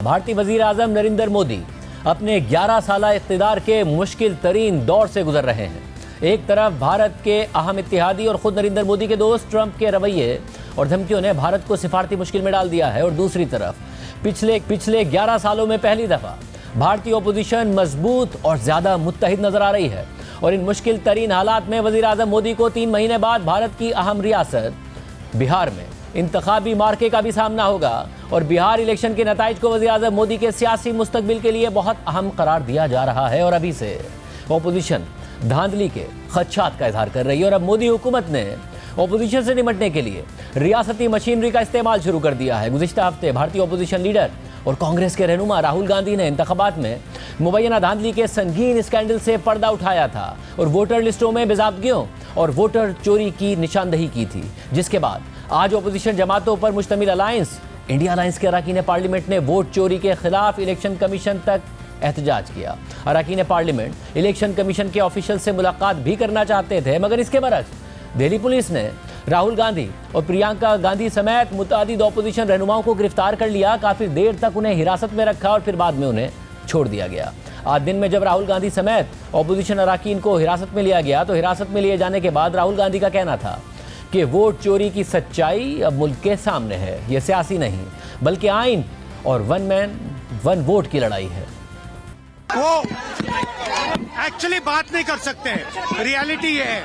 भारतीय वजीर आजम नरेंद्र मोदी अपने 11 साल इक़्तिदार के मुश्किल तरीन दौर से गुजर रहे हैं। एक तरफ भारत के अहम इत्तेहादी और खुद नरेंद्र मोदी के दोस्त ट्रंप के रवैये और धमकियों ने भारत को सिफारती मुश्किल में डाल दिया है, और दूसरी तरफ पिछले 11 सालों में पहली दफा भारतीय ओपोजिशन मजबूत और ज्यादा मुत्तहिद नजर आ रही है। और इन मुश्किल तरीन हालात में वजीर आजम मोदी को 3 महीने बाद भारत की अहम रियासत बिहार में इंतखाबी मार्के का भी सामना होगा, और बिहार इलेक्शन के नताइज को वज़ीर आज़म मोदी के सियासी मुस्तकबिल के लिए बहुत अहम करार दिया जा रहा है। और अभी से ओपोजिशन धांधली के खदशात का इजहार कर रही है, और अब मोदी हुकूमत ने ओपोजिशन से निपटने के लिए रियासती मशीनरी का इस्तेमाल शुरू कर दिया है। गुज़िश्ता हफ्ते भारतीय ओपोजिशन लीडर और कांग्रेस के रहनुमा राहुल गांधी ने इंतखाबात में मुबैना धांधली के संगीन स्कैंडल से पर्दा उठाया था और वोटर लिस्टों में बेज़ाब्तगियों और वोटर चोरी की निशानदही की थी, जिसके बाद आज ओपोजिशन जमातों पर मुश्तमिल अलायंस इंडिया अलायंस के अरकान पार्लियामेंट ने वोट चोरी के खिलाफ इलेक्शन कमीशन तक एहतजाज किया। अरकान पार्लियामेंट इलेक्शन कमीशन के ऑफिशियल से मुलाकात भी करना चाहते थे, मगर इसके बरक्स दिल्ली पुलिस ने राहुल गांधी और प्रियंका गांधी समेत मुतअद्दिद ओपोजिशन रहनुमाओं को गिरफ्तार कर लिया। काफी देर तक उन्हें हिरासत में रखा और फिर बाद में उन्हें छोड़ दिया गया। आज दिन में जब राहुल गांधी समेत ओपोजिशन अरकान को हिरासत में लिया गया, तो हिरासत में लिए जाने के बाद राहुल गांधी का कहना था कि वोट चोरी की सच्चाई अब मुल्क के सामने है। यह सियासी नहीं बल्कि आइन और वन मैन वन वोट की लड़ाई है। वो एक्चुअली बात नहीं कर सकते, रियलिटी ये है,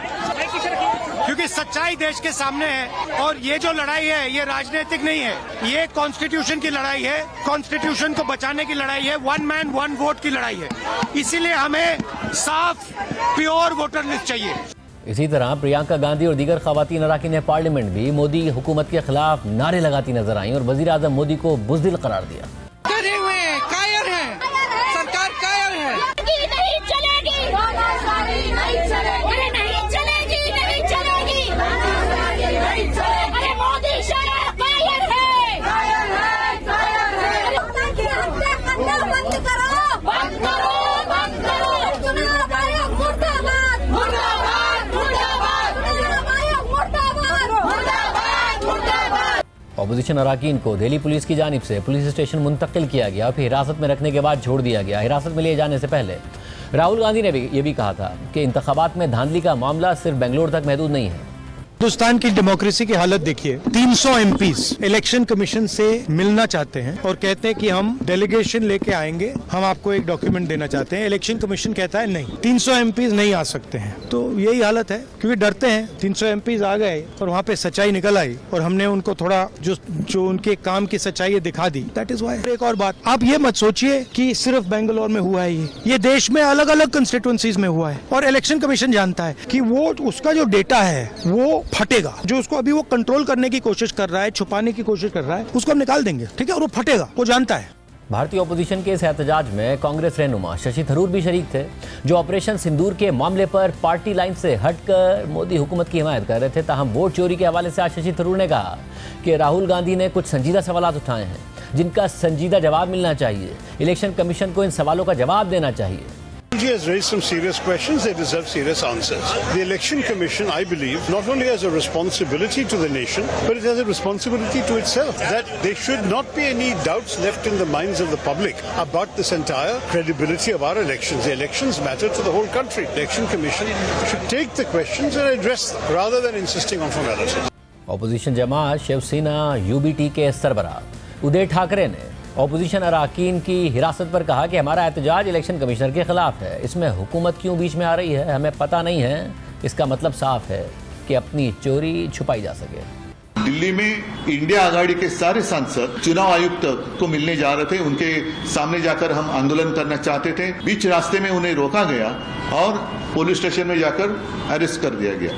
क्योंकि सच्चाई देश के सामने है। और ये जो लड़ाई है ये राजनीतिक नहीं है, ये कॉन्स्टिट्यूशन की लड़ाई है, कॉन्स्टिट्यूशन को बचाने की लड़ाई है, वन मैन वन वोट की लड़ाई है। इसीलिए हमें साफ प्योर वोटर लिस्ट चाहिए। इसी तरह प्रियंका गांधी और दीगर खवातीन अरकान पार्लियामेंट भी मोदी हुकूमत के खिलाफ नारे लगाती नजर आई और वजीर आजम मोदी को बुज़दिल करार दिया। कायर है, सरकार कायर है। नहीं चलेगी, नहीं चलेगी, नहीं चलेगी, नहीं चलेगी, नहीं चलेगी। अरे मोदी शराब कायर है, कायर है, कायर है। बंद करो, बंद करो, बंद करो। चुनाव आयोग मुर्दाबाद, मुर्दाबाद, मुर्दाबाद, चुनाव आयोग मुर्दाबाद, मुर्दाबाद, मुर्दाबाद। ओपोजिशन अरकान को दिल्ली पुलिस की जानिब से पुलिस स्टेशन मुंतकिल किया गया, फिर हिरासत में रखने के बाद छोड़ दिया गया। हिरासत में लिए जाने से पहले राहुल गांधी ने भी ये भी कहा था कि इंतखाबात में धांधली का मामला सिर्फ बेंगलोर तक महदूद नहीं है। हिंदुस्तान की डेमोक्रेसी की हालत देखिए। 300 एमपीज इलेक्शन कमीशन से मिलना चाहते हैं और कहते हैं कि हम डेलीगेशन लेके आएंगे, हम आपको एक डॉक्यूमेंट देना चाहते हैं। इलेक्शन कमीशन कहता है नहीं, 300 एमपीज नहीं आ सकते हैं। तो यही हालत है, क्योंकि डरते हैं। 300 एमपीज आ गए और वहाँ पे सच्चाई निकल आई और हमने उनको थोड़ा जो उनके काम की सच्चाई दिखा दी। That is why. एक और बात, आप ये मत सोचिए कि सिर्फ बेंगलोर में हुआ है, ये देश में अलग अलग कंस्टिट्यूएंसीज में हुआ है। और इलेक्शन कमीशन जानता है कि वो उसका जो डेटा है वो फटेगा, जो उसको अभी वो कंट्रोल करने की कोशिश कर रहा है, छुपाने की कोशिश कर रहा है, उसको हम निकाल देंगे, ठीक है, और वो फटेगा, वो जानता है। भारतीय ओपोजिशन के इस एहतजाज में कांग्रेस रहनुमा शशि थरूर भी शरीक थे, जो ऑपरेशन सिंदूर के मामले पर पार्टी लाइन से हटकर मोदी हुकूमत की हिमायत कर रहे थे। ताहम वोट चोरी के हवाले से आज शशि थरूर ने कहा कि राहुल गांधी ने कुछ संजीदा सवाल उठाए हैं, जिनका संजीदा जवाब मिलना चाहिए। इलेक्शन कमीशन को इन सवालों का जवाब देना चाहिए। He has raised some serious questions. They deserve serious answers. The Election Commission, I believe, not only has a responsibility to the nation, but it has a responsibility to itself. That there should not be any doubts left in the minds of the public about this entire credibility of our elections. The elections matter to the whole country. The Election Commission should take the questions and address them, rather than insisting on formalities. Opposition जमात Shiv Sena UBT के सरबराह उदय ठाकरे ने opposition अरकान की हिरासत पर कहा कि हमारा एहतजाज इलेक्शन कमिश्नर के खिलाफ है। इसमें हुकूमत क्यों बीच में आ रही है हमें पता नहीं है। इसका मतलब साफ है कि अपनी चोरी छुपाई जा सके। दिल्ली में इंडिया आघाड़ी के सारे सांसद चुनाव आयुक्त को मिलने जा रहे थे, उनके सामने जाकर हम आंदोलन करना चाहते थे। बीच रास्ते में उन्हें रोका गया और पुलिस स्टेशन में जाकर अरेस्ट कर दिया गया।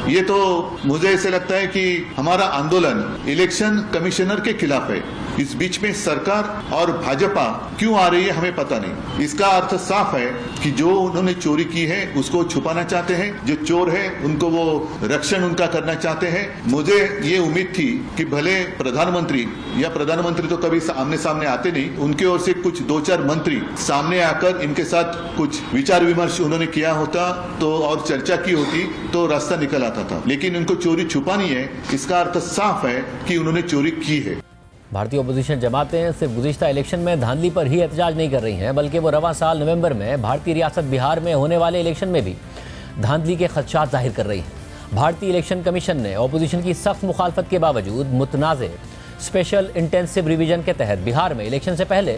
ये तो मुझे ऐसे लगता है कि हमारा आंदोलन इलेक्शन कमिश्नर के खिलाफ है। इस बीच में सरकार और भाजपा क्यों आ रही है हमें पता नहीं। इसका अर्थ साफ है कि जो उन्होंने चोरी की है उसको छुपाना चाहते हैं, जो चोर है उनको वो रक्षण उनका करना चाहते हैं। मुझे ये उम्मीद थी कि भले प्रधानमंत्री तो कभी आमने सामने आते नहीं, उनकी ओर से कुछ 2-4 मंत्री सामने आकर इनके साथ कुछ विचार विमर्श उन्होंने किया होता तो और चर्चा की होती तो रास्ता निकल आता था। लेकिन उनको चोरी छुपानी है, इसका अर्थ साफ है कि उन्होंने चोरी की है। भारतीय अपोजिशन जमातें सिर्फ गुज़िश्ता इलेक्शन में धांधली पर ही एहतजाज नहीं कर रही हैं, बल्कि वो रवां साल नवंबर में भारतीय रियासत बिहार में होने वाले इलेक्शन में भी धांधली के खदशात जाहिर कर रही हैं। भारतीय इलेक्शन कमीशन ने अपोजिशन की सख्त मुखालफत के बावजूद मुतनाज़ स्पेशल इंटेंसिव रिवीजन के तहत बिहार में इलेक्शन से पहले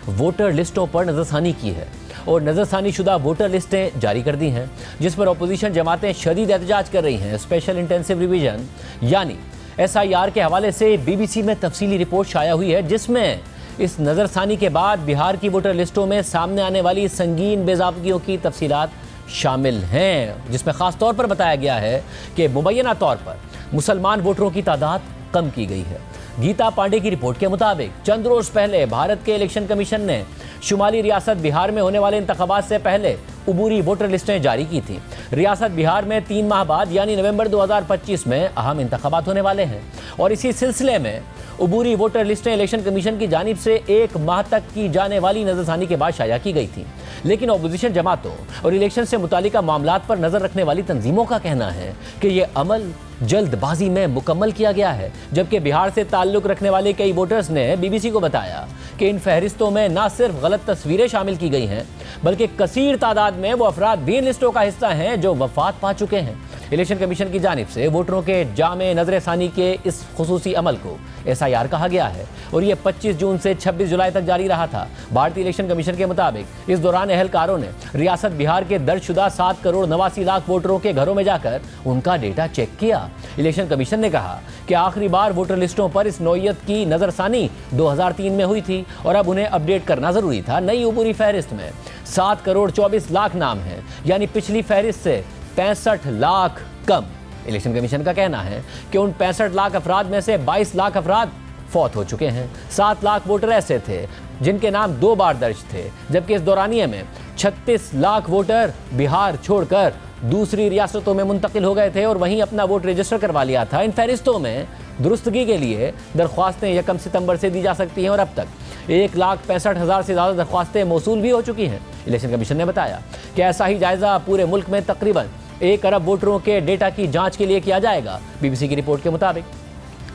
वोटर लिस्टों पर नज़रसानी की है और नज़रसानी शुदा वोटर लिस्टें जारी कर दी हैं, जिस पर अपोजिशन जमातें शदीद एहतजाज कर रही हैं। स्पेशल इंटेंसिव रिवीजन यानी SIR के हवाले से BBC में तफसीली रिपोर्ट शाया हुई है, जिसमें इस नज़रसानी के बाद बिहार की वोटर लिस्टों में सामने आने वाली संगीन बेज़ाबगियों की तफसीलात शामिल हैं, जिसमें ख़ास तौर पर बताया गया है कि मुबैना तौर पर मुसलमान वोटरों की तादाद कम की गई है। गीता पांडे की रिपोर्ट के मुताबिक चंद रोज पहले भारत के इलेक्शन कमीशन ने शुमाली रियासत बिहार में होने वाले इंतखाबात से पहले उबूरी वोटर लिस्टें जारी की थी। रियासत बिहार में 3 माह बाद यानी नवंबर 2025 में अहम इंतखाबात होने वाले हैं और इसी सिलसिले में उबूरी वोटर लिस्टें इलेक्शन कमीशन की जानिब से 1 माह तक की जाने वाली नजरसानी के बाद शाया की गई थी। लेकिन अपोजिशन जमातों और इलेक्शन से मुतालिका मामलात पर नजर रखने वाली तंजीमों का कहना है कि ये अमल जल्दबाजी में मुकम्मल किया गया है, जबकि बिहार से ताल्लुक रखने वाले कई वोटर्स ने BBC को बताया कि इन फहरिस्तों में न सिर्फ गलत तस्वीरें शामिल की गई हैं, बल्कि कसीर तादाद में वो अफराद भी इन लिस्टों का हिस्सा हैं जो वफात पा चुके हैं। इलेक्शन कमीशन की जानिब से वोटरों के जामे नजरसानी के इस खुसूसी अमल को SIR कहा गया है और ये 25 जून से 26 जुलाई तक जारी रहा था। भारतीय इलेक्शन कमीशन के मुताबिक इस दौरान एहलकारों ने रियासत बिहार के दर्जशुदा 7 करोड़ 89 लाख वोटरों के घरों में जाकर उनका डेटा चेक किया। इलेक्शन कमीशन ने कहा कि आखिरी बार वोटर लिस्टों पर इस नौयत की नजरसानी 2003 में हुई थी और अब उन्हें अपडेट करना जरूरी था। नई उबूरी फहरिस्त में 7 करोड़ 24 लाख नाम हैं, यानी पिछली फहरिस्त से 65 लाख कम। इलेक्शन कमीशन का कहना है कि उन 65 लाख अफराद में से 22 लाख अफराद फौत हो चुके हैं। 7 लाख वोटर ऐसे थे जिनके नाम 2 बार दर्ज थे, जबकि इस दौरानिये में 36 लाख वोटर बिहार छोड़कर दूसरी रियासतों में मुंतकिल हो गए थे और वहीं अपना वोट रजिस्टर करवा लिया था। इन फहरिस्तों में दुरुस्तगी के लिए दरख्वास्तें 1 सितंबर से दी जा सकती हैं और अब तक 1,65,000 से ज़्यादा दरख्वास्तें मौसूल भी हो चुकी हैं। इलेक्शन कमीशन ने बताया कि ऐसा ही जायज़ा पूरे मुल्क में तकरीबन 1 अरब वोटरों के डेटा की जांच के लिए किया जाएगा। BBC की रिपोर्ट के मुताबिक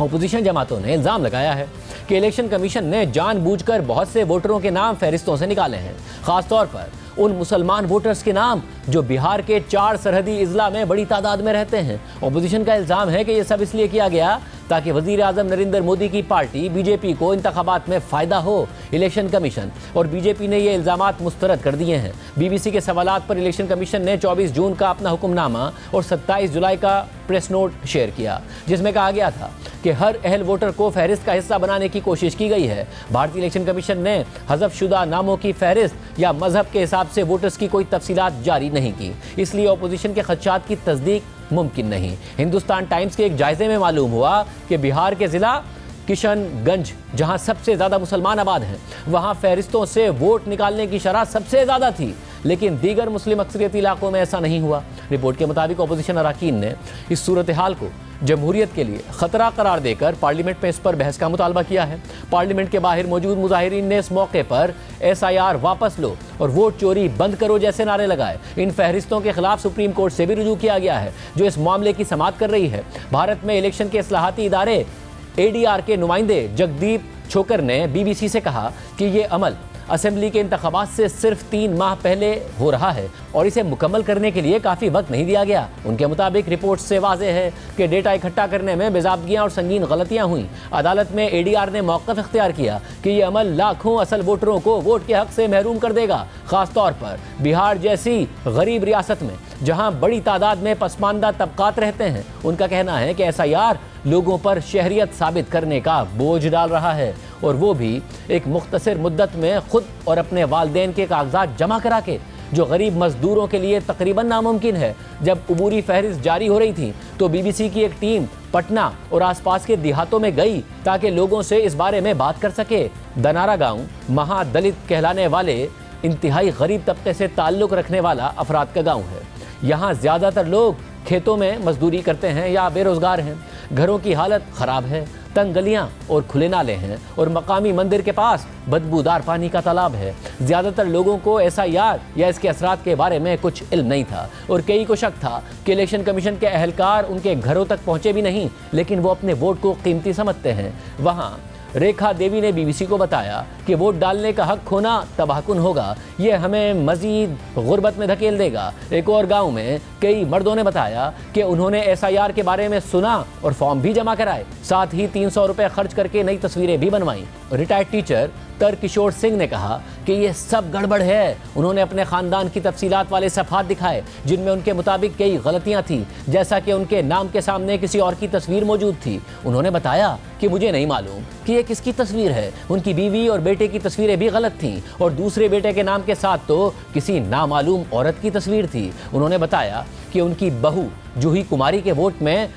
अपोजिशन जमातों ने इल्ज़ाम लगाया है कि इलेक्शन कमीशन ने जानबूझकर बहुत से वोटरों के नाम फहरिस्तों से निकाले हैं, खासतौर पर उन मुसलमान वोटर्स के नाम जो बिहार के 4 सरहदी इजला में बड़ी तादाद में रहते हैं। अपोजिशन का इल्ज़ाम है कि यह सब इसलिए किया गया ताकि वज़ीर आज़म नरेंद्र मोदी की पार्टी BJP को इंतखाबात में फ़ायदा हो। इलेक्शन कमीशन और BJP ने ये इल्ज़ामात मुस्तरद कर दिए हैं। BBC के सवालात पर इलेक्शन कमीशन ने 24 जून का अपना हुक्मनामा और 27 जुलाई का प्रेस नोट शेयर किया, जिसमें कहा गया था कि हर अहल वोटर को फहरिस्त का हिस्सा बनाने की कोशिश की गई है। भारतीय इलेक्शन कमीशन ने हज़फ शुदा नामों की फहरिस्त या मजहब के हिसाब से वोटर्स की कोई तफसीलात जारी नहीं की, इसलिए अपोजिशन के खदशात की तस्दीक मुमकिन नहीं। हिंदुस्तान टाइम्स के एक जायजे में मालूम हुआ कि बिहार के ज़िला किशनगंज, जहां सबसे ज़्यादा मुसलमान आबाद हैं, वहां फहरिस्तों से वोट निकालने की शरह सबसे ज़्यादा थी, लेकिन दीगर मुस्लिम अक्सरियती इलाकों में ऐसा नहीं हुआ। रिपोर्ट के मुताबिक अपोजिशन अरकान ने इस सूरत हाल को जमहूरियत के लिए ख़तरा करार देकर पार्लियामेंट में इस पर बहस का मुतालबा किया है। पार्लियामेंट के बाहर मौजूद मुजाहिरीन ने इस मौके पर SIR वापस लो और वोट चोरी बंद करो जैसे नारे लगाए। इन फहरिस्तों के खिलाफ सुप्रीम कोर्ट से भी रुजू किया गया है, जो इस मामले की समाअत कर रही है। भारत में इलेक्शन के इस्लाहाती इदारे ADR के नुमाइंदे जगदीप छोकर ने BBC से कहा कि ये अमल असेंबली के इंतखाबात से सिर्फ 3 माह पहले हो रहा है और इसे मुकम्मल करने के लिए काफ़ी वक्त नहीं दिया गया। उनके मुताबिक रिपोर्ट से वाज़ेह है कि डेटा इकट्ठा करने में बेज़ाबगियाँ और संगीन गलतियाँ हुई। अदालत में ADR ने मौक़िफ़ इख्तियार किया कि ये अमल लाखों असल वोटरों को वोट के हक़ से महरूम कर देगा, ख़ासतौर पर बिहार जैसी गरीब रियासत में जहाँ बड़ी तादाद में पसमानदा तबक़ात रहते हैं। उनका कहना है कि SIR लोगों पर शहरियत साबित करने का बोझ डाल रहा है और वो भी एक मुख्तसर मुद्दत में खुद और अपने वालिदैन के कागजात जमा करा के, जो गरीब मजदूरों के लिए तकरीबन नामुमकिन है। जब उबूरी फहरिस्त जारी हो रही थी तो BBC की एक टीम पटना और आसपास के देहातों में गई ताकि लोगों से इस बारे में बात कर सके। दनारा गांव महादलित कहलाने वाले इंतहाई गरीब तबके से ताल्लुक़ रखने वाला अफराद का गाँव है। यहाँ ज़्यादातर लोग खेतों में मजदूरी करते हैं या बेरोज़गार हैं। घरों की हालत ख़राब है, तंग गलियाँ और खुले नाले हैं और मकामी मंदिर के पास बदबूदार पानी का तालाब है। ज़्यादातर लोगों को SIR या इसके असरात के बारे में कुछ इल्म नहीं था और कई को शक था कि इलेक्शन कमीशन के अहलकार उनके घरों तक पहुँचे भी नहीं, लेकिन वो अपने वोट को कीमती समझते हैं। वहाँ रेखा देवी ने बीबीसी को बताया कि वोट डालने का हक खोना तबाहकुन होगा, ये हमें मजीद गुर्बत में धकेल देगा। एक और गांव में कई मर्दों ने बताया कि उन्होंने SIR के बारे में सुना और फॉर्म भी जमा कराए, साथ ही 300 रुपए खर्च करके नई तस्वीरें भी बनवाई। रिटायर्ड टीचर तरकिशोर सिंह ने कहा कि ये सब गड़बड़ है। उन्होंने अपने खानदान की तफसीलात वाले सफ़हात दिखाए जिनमें उनके मुताबिक कई गलतियां थी, जैसा कि उनके नाम के सामने किसी और की तस्वीर मौजूद थी। उन्होंने बताया कि मुझे नहीं मालूम कि ये किसकी तस्वीर है। उनकी बीवी और बेटे की तस्वीरें भी गलत थीं और दूसरे बेटे के नाम के साथ तो किसी नामालूम औरत की तस्वीर थी। उन्होंने बताया कि उनकी बहू जूही कुमारी के वोट में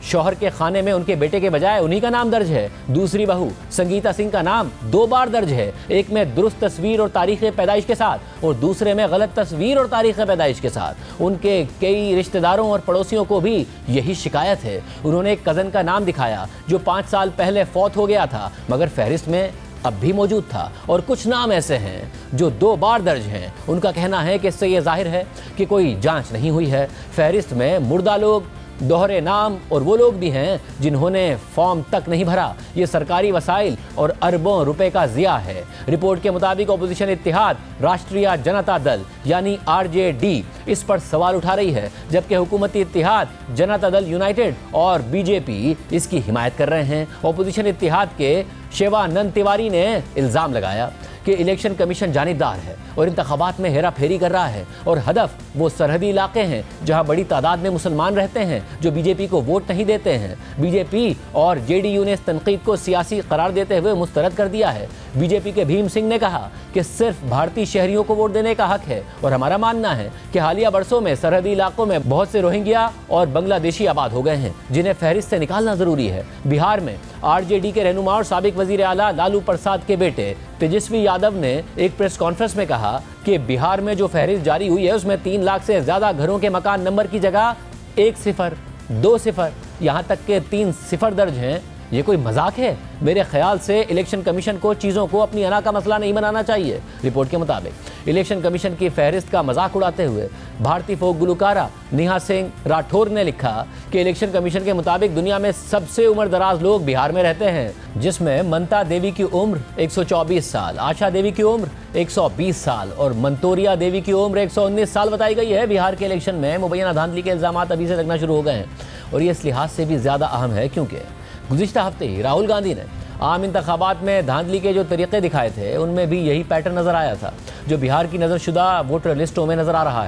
शौहर के खाने में उनके बेटे के बजाय उन्हीं का नाम दर्ज है। दूसरी बहू संगीता सिंह का नाम 2 बार दर्ज है, एक में दुरुस्त तस्वीर और तारीख पैदाइश के साथ और दूसरे में गलत तस्वीर और तारीख पैदाइश के साथ। उनके कई रिश्तेदारों और पड़ोसियों को भी यही शिकायत है। उन्होंने एक कज़न का नाम दिखाया जो 5 साल पहले फौत हो गया था, मगर फहरिस्त में अब भी मौजूद था। और कुछ नाम ऐसे हैं जो 2 बार दर्ज हैं। उनका कहना है कि इससे यह जाहिर है कि कोई जांच नहीं हुई है। फहरिस्त में मुर्दा लोग, दोहरे नाम और वो लोग भी हैं जिन्होंने फॉर्म तक नहीं भरा। ये सरकारी वसाइल और अरबों रुपए का ज़िया है। रिपोर्ट के मुताबिक अपोजिशन इत्तेहाद राष्ट्रीय जनता दल यानी RJD इस पर सवाल उठा रही है, जबकि हुकूमती इत्तेहाद जनता दल यूनाइटेड और BJP इसकी हिमायत कर रहे हैं। अपोजिशन इत्तेहाद के शिवानंद तिवारी ने इल्ज़ाम लगाया कि इलेक्शन कमीशन जानिबदार है और इंतखाबात में हेरा फेरी कर रहा है और हदफ वो सरहदी इलाके हैं जहां बड़ी तादाद में मुसलमान रहते हैं जो BJP को वोट नहीं देते हैं। BJP और JDU ने इस तनकीद को सियासी करार देते हुए मुस्तरद कर दिया है। BJP के भीम सिंह ने कहा कि सिर्फ भारतीय शहरियों को वोट देने का हक है और हमारा मानना है कि हालिया बरसों में सरहदी इलाकों में बहुत से रोहिंग्या और बांग्लादेशी आबाद हो गए हैं जिन्हें फहरिस्त से निकालना जरूरी है। बिहार में RJD के रहनुमा और साबिक वजीर आला लालू प्रसाद के बेटे तेजस्वी यादव ने एक प्रेस कॉन्फ्रेंस में कहा कि बिहार में जो फहरिस्त जारी हुई है उसमें 3 लाख से ज्यादा घरों के मकान नंबर की जगह 1 0, 2 0, यहाँ तक के 3 0 दर्ज हैं। ये कोई मजाक है? मेरे ख्याल से इलेक्शन कमीशन को चीज़ों को अपनी अना का मसला नहीं बनाना चाहिए। रिपोर्ट के मुताबिक इलेक्शन कमीशन की फहरिस्त का मजाक उड़ाते हुए भारतीय फोक गुलकारा नेहा सिंह राठौर ने लिखा कि इलेक्शन कमीशन के मुताबिक दुनिया में सबसे उम्र दराज लोग बिहार में रहते हैं, जिसमें ममता देवी की उम्र 124 साल, आशा देवी की उम्र 120 साल और मंतोरिया देवी की उम्र 119 साल बताई गई है। बिहार के इलेक्शन में मुबैना धांधली के इल्जाम अभी से लगना शुरू हो गए हैं और ये इस लिहाज से भी ज़्यादा अहम है क्योंकि गुज़िश्ता हफ्ते ही राहुल गांधी ने आम इंतखाबात में धांधली के जो तरीके दिखाए थे उनमें भी यही पैटर्न नजर आया था जो बिहार की नज़रशुदा वोटर लिस्टों में नजर आ रहा है।